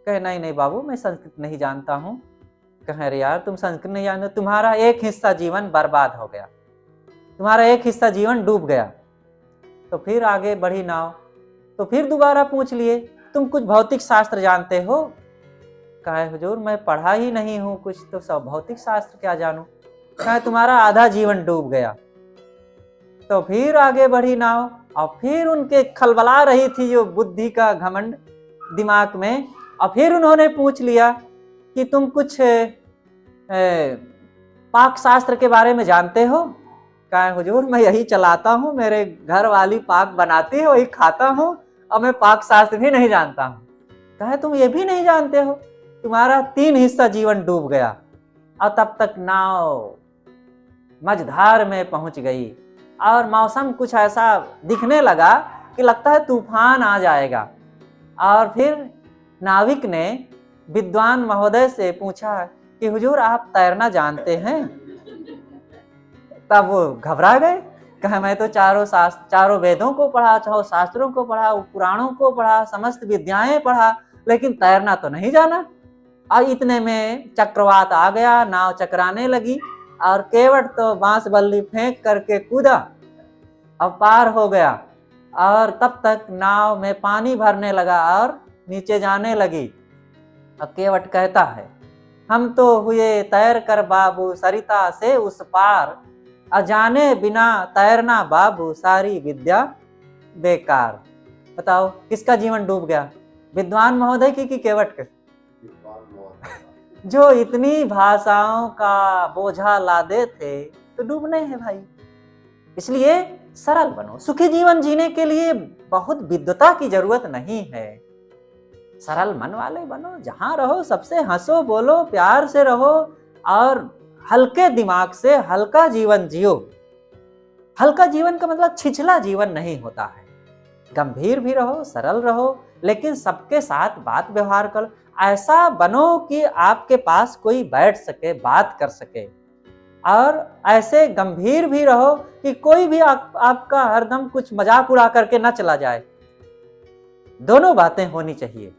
कहे नहीं नहीं बाबू, मैं संस्कृत नहीं जानता हूँ। कहे अरे यार तुम संस्कृत नहीं जानते, तुम्हारा एक हिस्सा जीवन बर्बाद हो गया, तुम्हारा एक हिस्सा जीवन डूब गया। तो फिर आगे बढ़ी नाव, तो फिर दोबारा पूछ लिए तुम कुछ भौतिक शास्त्र जानते हो? कहे हुजूर मैं पढ़ा ही नहीं हूँ कुछ, तो सब भौतिक शास्त्र क्या जानूं। कहे तुम्हारा आधा जीवन डूब गया। तो फिर आगे बढ़ी नाव, और फिर उनके खलबला रही थी जो बुद्धि का घमंड दिमाग में, और फिर उन्होंने पूछ लिया कि तुम कुछ पाक शास्त्र के बारे में जानते हो? कहा हुजूर मैं यही चलाता हूँ, मेरे घर वाली पाक बनाती है वही खाता हूँ, और मैं पाक शास्त्र भी नहीं जानता हूँ। कहे तुम ये भी नहीं जानते हो? तुम्हारा 3 हिस्सा जीवन डूब गया। और तब तक नाव मझधार में पहुंच गई और मौसम कुछ ऐसा दिखने लगा कि लगता है तूफान आ जाएगा। और फिर नाविक ने विद्वान महोदय से पूछा कि हुजूर आप तैरना जानते हैं? तब वो घबरा गए। कहा मैं तो चारों वेदों को पढ़ा, चारों शास्त्रों को पढ़ा, पुराणों को पढ़ा, समस्त विद्याएं पढ़ा, लेकिन तैरना तो नहीं जाना। और इतने में चक्रवात आ गया, नाव चकराने लगी और केवट तो बांस बल्ली फेंक करके कूदा और पार हो गया। और तब तक नाव में पानी भरने लगा और नीचे जाने लगी। और केवट कहता है हम तो हुए तैर कर बाबू सरिता से उस पार, अजाने बिना तैरना बाबू सारी विद्या बेकार। बताओ किसका जीवन डूब गया, विद्वान महोदय की कि केवट के? जो इतनी भाषाओं का बोझा लादे थे तो डूबने हैं भाई। इसलिए सरल बनो। सुखी जीवन जीने के लिए बहुत विद्वता की जरूरत नहीं है, सरल मन वाले बनो। जहां रहो सबसे हंसो बोलो, प्यार से रहो और हल्के दिमाग से हल्का जीवन जियो। हल्का जीवन का मतलब छिछला जीवन नहीं होता है। गंभीर भी रहो, सरल रहो, लेकिन सबके साथ बात व्यवहार करो। ऐसा बनो कि आपके पास कोई बैठ सके, बात कर सके। और ऐसे गंभीर भी रहो कि कोई भी आपका हरदम कुछ मजाक उड़ा करके ना चला जाए। दोनों बातें होनी चाहिए।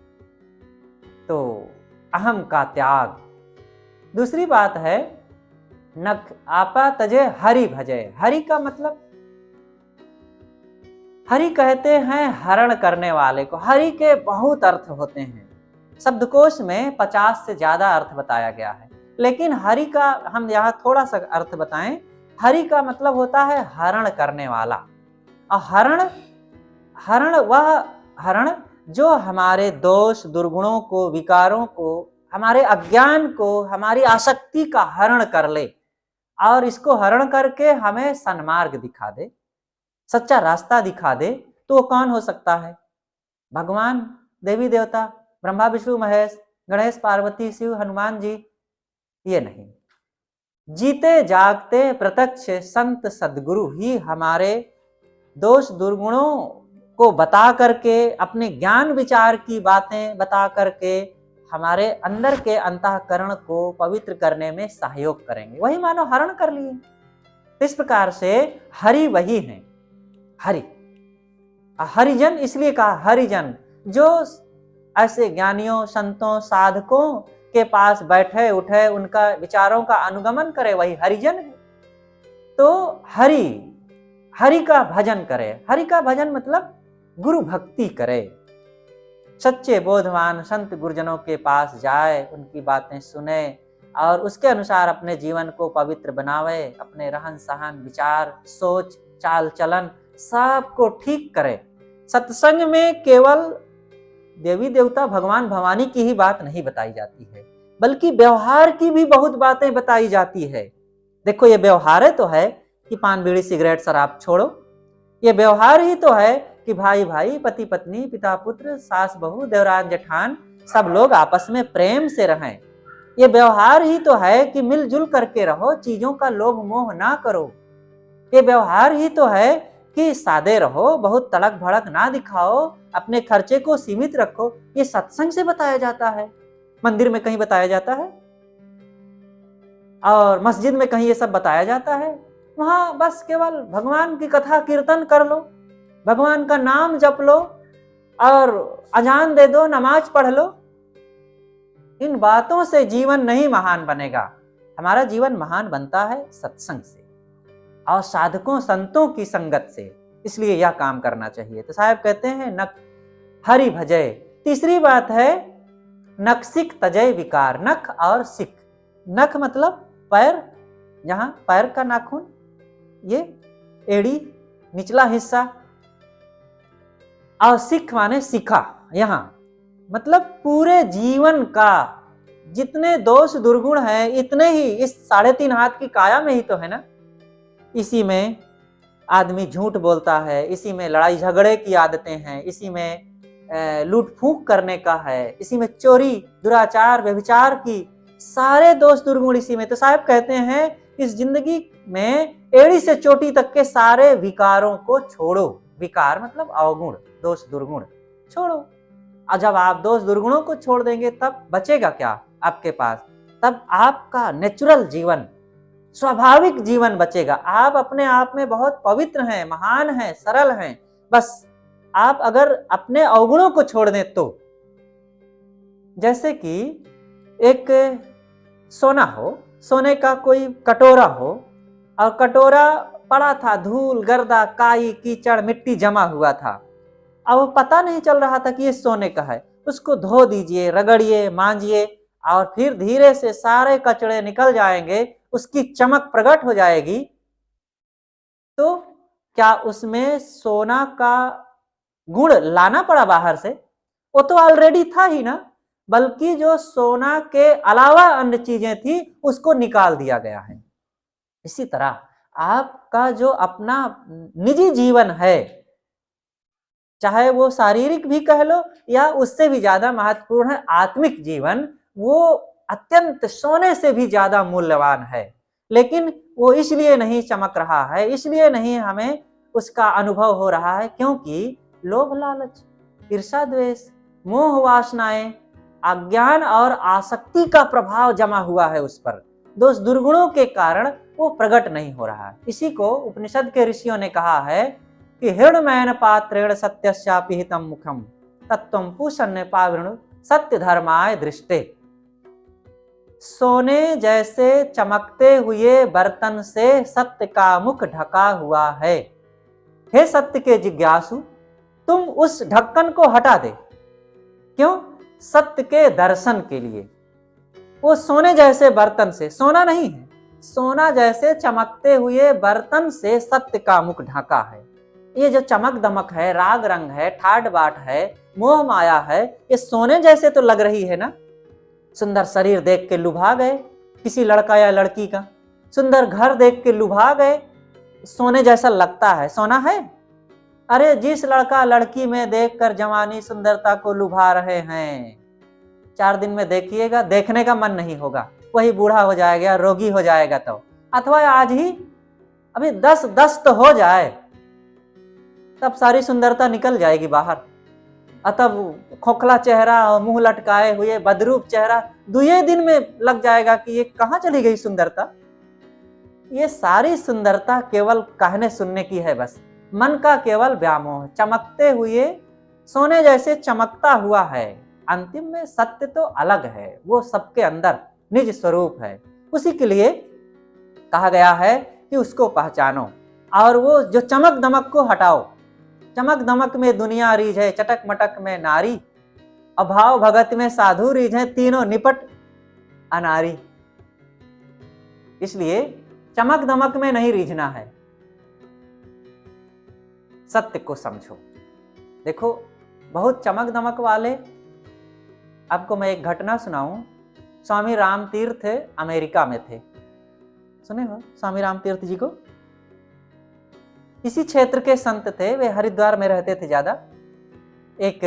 तो अहम का त्याग। दूसरी बात है नख आपा तजे हरि भजे। हरि का मतलब, हरि कहते हैं हरण करने वाले को। हरि के बहुत अर्थ होते हैं, शब्दकोश में 50 से ज्यादा अर्थ बताया गया है, लेकिन हरि का हम यहाँ थोड़ा सा अर्थ बताएं। हरि का मतलब होता है हरण करने वाला। और हरण वह हरण जो हमारे दोष दुर्गुणों को, विकारों को, हमारे अज्ञान को, हमारी आसक्ति का हरण कर ले और इसको हरण करके हमें सन्मार्ग दिखा दे, सच्चा रास्ता दिखा दे। तो वो कौन हो सकता है? भगवान, देवी देवता, ब्रह्मा विष्णु महेश, गणेश पार्वती शिव हनुमान जी? ये नहीं। जीते जागते प्रत्यक्ष संत सद्गुरु ही हमारे दोष दुर्गुणों को बता करके, अपने ज्ञान विचार की बातें बता करके हमारे अंदर के अंतःकरण को पवित्र करने में सहयोग करेंगे। वही मानो हरण कर लिए। इस प्रकार से हरि वही है। हरि हरिजन इसलिए कहा हरिजन, जो ऐसे ज्ञानियों, संतों, साधकों के पास बैठे उठे, उनका विचारों का अनुगमन करे, वही हरिजन है। तो हरि का भजन करे। हरि का भजन मतलब गुरु भक्ति करे, सच्चे बोधवान संत गुरुजनों के पास जाए, उनकी बातें सुने और उसके अनुसार अपने जीवन को पवित्र बनावे, अपने रहन सहन, विचार, सोच, चाल चलन सबको ठीक करे। सत्संग में केवल देवी देवता, भगवान भवानी की ही बात नहीं बताई जाती है, बल्कि व्यवहार की भी बहुत बातें बताई जाती है। देखो ये व्यवहार तो है कि पान बीड़ी सिगरेट शराब छोड़ो, ये व्यवहार ही तो है कि भाई भाई, पति पत्नी, पिता पुत्र, सास बहू, देवरान जेठान सब लोग आपस में प्रेम से रहें। ये व्यवहार ही तो है कि मिलजुल करके रहो, चीजों का लोभ मोह ना करो। ये व्यवहार ही तो है कि सादे रहो, बहुत तड़क भड़क ना दिखाओ, अपने खर्चे को सीमित रखो। ये सत्संग से बताया जाता है, मंदिर में कहीं बताया जाता है? और मस्जिद में कहीं ये सब बताया जाता है? वहां बस केवल भगवान की कथा कीर्तन कर लो, भगवान का नाम जप लो और अजान दे दो, नमाज पढ़ लो। इन बातों से जीवन नहीं महान बनेगा। हमारा जीवन महान बनता है सत्संग से और साधकों संतों की संगत से। इसलिए यह काम करना चाहिए। तो साहब कहते हैं नक हरि भजय। तीसरी बात है नख सिख तजय विकार। नख और सिख, नख मतलब पैर, जहां पैर का नाखून, ये एड़ी निचला हिस्सा, और सिख माने सिखा, यहां मतलब पूरे जीवन का जितने दोष दुर्गुण है इतने ही इस 3.5 हाथ की काया में ही तो है ना। इसी में आदमी झूठ बोलता है, इसी में लड़ाई झगड़े की आदतें हैं, इसी में लूट फूंक करने का है, इसी में चोरी दुराचार व्यभिचार की सारे दोष दुर्गुण इसी में। तो साहब कहते हैं इस जिंदगी में एड़ी से चोटी तक के सारे विकारों को छोड़ो। विकार मतलब अवगुण, दोष दुर्गुण छोड़ो। और जब आप दोष दुर्गुणों को छोड़ देंगे तब बचेगा क्या आपके पास? तब आपका नेचुरल जीवन, स्वाभाविक जीवन बचेगा। आप अपने आप में बहुत पवित्र हैं, महान हैं, सरल हैं। बस आप अगर अपने अवगुणों को छोड़ दें तो, जैसे कि एक सोना हो, सोने का कोई कटोरा हो और कटोरा पड़ा था, धूल गर्दा काई कीचड़ मिट्टी जमा हुआ था, अब वो पता नहीं चल रहा था कि ये सोने का है। उसको धो दीजिए, रगड़िए, मांजिए और फिर धीरे से सारे कचड़े निकल जाएंगे, उसकी चमक प्रकट हो जाएगी। तो क्या उसमें सोना का गुण लाना पड़ा बाहर से? वो तो ऑलरेडी था ही ना, बल्कि जो सोना के अलावा अन्य चीजें थी उसको निकाल दिया गया है। इसी तरह आपका जो अपना निजी जीवन है, चाहे वो शारीरिक भी कह लो या उससे भी ज्यादा महत्वपूर्ण है आत्मिक जीवन, वो अत्यंत सोने से भी ज्यादा मूल्यवान है। लेकिन वो इसलिए नहीं चमक रहा है, इसलिए नहीं हमें उसका अनुभव हो रहा है क्योंकि लोभ लालच, ईर्ष्या द्वेष, मोह वासनाएं, अज्ञान और आसक्ति का प्रभाव जमा हुआ है उस पर। दोष दुर्गुणों के कारण वो प्रकट नहीं हो रहा है। इसी को उपनिषद के ऋषियों ने कहा है कि हृणमयन पात्रेण सत्यस्यापि हितम मुखम तत्वं पूषण्य पावृणु सत्य धर्माय दृष्टे। सोने जैसे चमकते हुए बर्तन से सत्य का मुख ढका हुआ है। हे सत्य के जिज्ञासु, तुम उस ढक्कन को हटा दे। क्यों? सत्य के दर्शन के लिए। वो सोने जैसे बर्तन से, सोना नहीं है, सोना जैसे चमकते हुए बर्तन से सत्य का मुख ढका है। ये जो चमक दमक है, राग रंग है, ठाट बाट है, मोह माया है, ये सोने जैसे तो लग रही है ना। सुंदर शरीर देख के लुभा गए, किसी लड़का या लड़की का सुंदर घर देख के लुभा गए, सोने जैसा लगता है, सोना है। अरे जिस लड़का लड़की में देखकर जवानी सुंदरता को लुभा रहे हैं, 4 दिन में देखिएगा देखने का मन नहीं होगा, वही बूढ़ा हो जाएगा, रोगी हो जाएगा। तो अथवा आज ही अभी 10 तो हो जाए, तब सारी सुंदरता निकल जाएगी बाहर। तब खोखला चेहरा और मुंह लटकाए हुए बदरूप चेहरा 2 दिन में लग जाएगा कि ये कहां चली गई सुंदरता। ये सारी सुंदरता केवल कहने सुनने की है, बस मन का केवल व्यामोह। चमकते हुए सोने जैसे चमकता हुआ है, अंतिम में सत्य तो अलग है, वो सबके अंदर निज स्वरूप है। उसी के लिए कहा गया है कि उसको पहचानो और वो जो चमक दमक को हटाओ। चमक दमक में दुनिया रीझे, चटक मटक में नारी, अभाव भगत में साधु रीझे, तीनों निपट अनारी। इसलिए चमक दमक में नहीं रीझना है, सत्य को समझो। देखो बहुत चमक दमक वाले, आपको मैं एक घटना सुनाऊं। स्वामी राम तीर्थ अमेरिका में थे, सुने हो स्वामी राम तीर्थ जी को? इसी क्षेत्र के संत थे, वे हरिद्वार में रहते थे ज्यादा। एक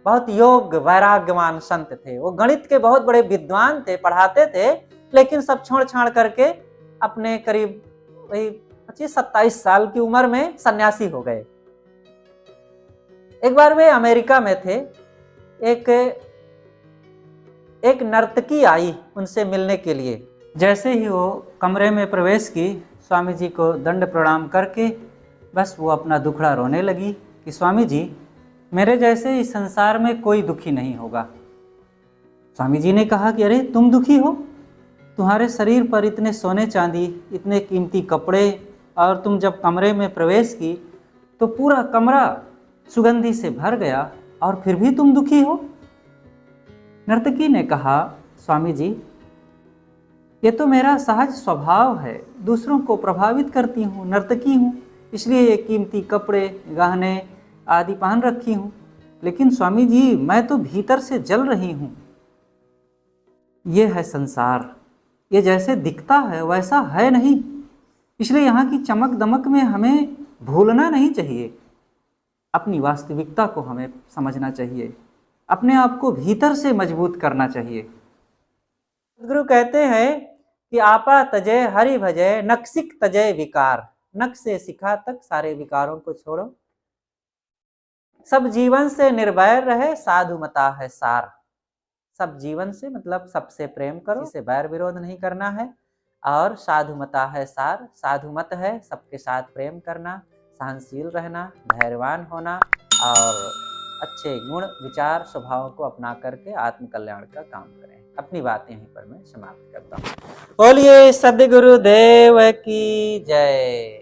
बहुत योग वैराग्यवान संत थे, वो गणित के बहुत बड़े विद्वान थे, पढ़ाते थे, लेकिन सब छोड़ छाड़ करके अपने करीब वही 25-27 साल की उम्र में सन्यासी हो गए। एक बार वे अमेरिका में थे, एक नर्तकी आई उनसे मिलने के लिए। जैसे ही वो कमरे में प्रवेश की, स्वामी जी को दंड प्रणाम करके बस वो अपना दुखड़ा रोने लगी कि स्वामी जी, मेरे जैसे इस संसार में कोई दुखी नहीं होगा। स्वामी जी ने कहा कि अरे तुम दुखी हो, तुम्हारे शरीर पर इतने सोने चांदी, इतने कीमती कपड़े, और तुम जब कमरे में प्रवेश की तो पूरा कमरा सुगंधि से भर गया, और फिर भी तुम दुखी हो। नर्तकी ने कहा, स्वामी जी, ये तो मेरा सहज स्वभाव है, दूसरों को प्रभावित करती हूँ, नर्तकी हूँ, इसलिए ये कीमती कपड़े, गहने आदि पहन रखी हूँ। लेकिन स्वामी जी, मैं तो भीतर से जल रही हूँ। ये है संसार, ये जैसे दिखता है वैसा है नहीं, इसलिए यहाँ की चमक दमक में हमें भूलना नहीं चाहिए। अपनी वास्तविकता को हमें समझना चाहिए, अपने आप को भीतर से मजबूत करना चाहिए। सदगुरु कहते हैं कि आपा तजय हरि भजय, नक्सिक तजय विकार। नक से शिखा तक सारे विकारों को छोड़ो, सब जीवन से निर्वैर रहे, साधु मता है सार। सब जीवन से मतलब सबसे प्रेम करो, किसी से बैर विरोध नहीं करना है। और साधु मता है सार, साधु मत है सबके साथ प्रेम करना, सहनशील रहना, धैर्यवान होना, और अच्छे गुण विचार स्वभाव को अपना करके आत्म कल्याण का काम करें। अपनी बात यहीं पर मैं समाप्त करता हूँ। बोलिए सद्गुरुदेव की जय।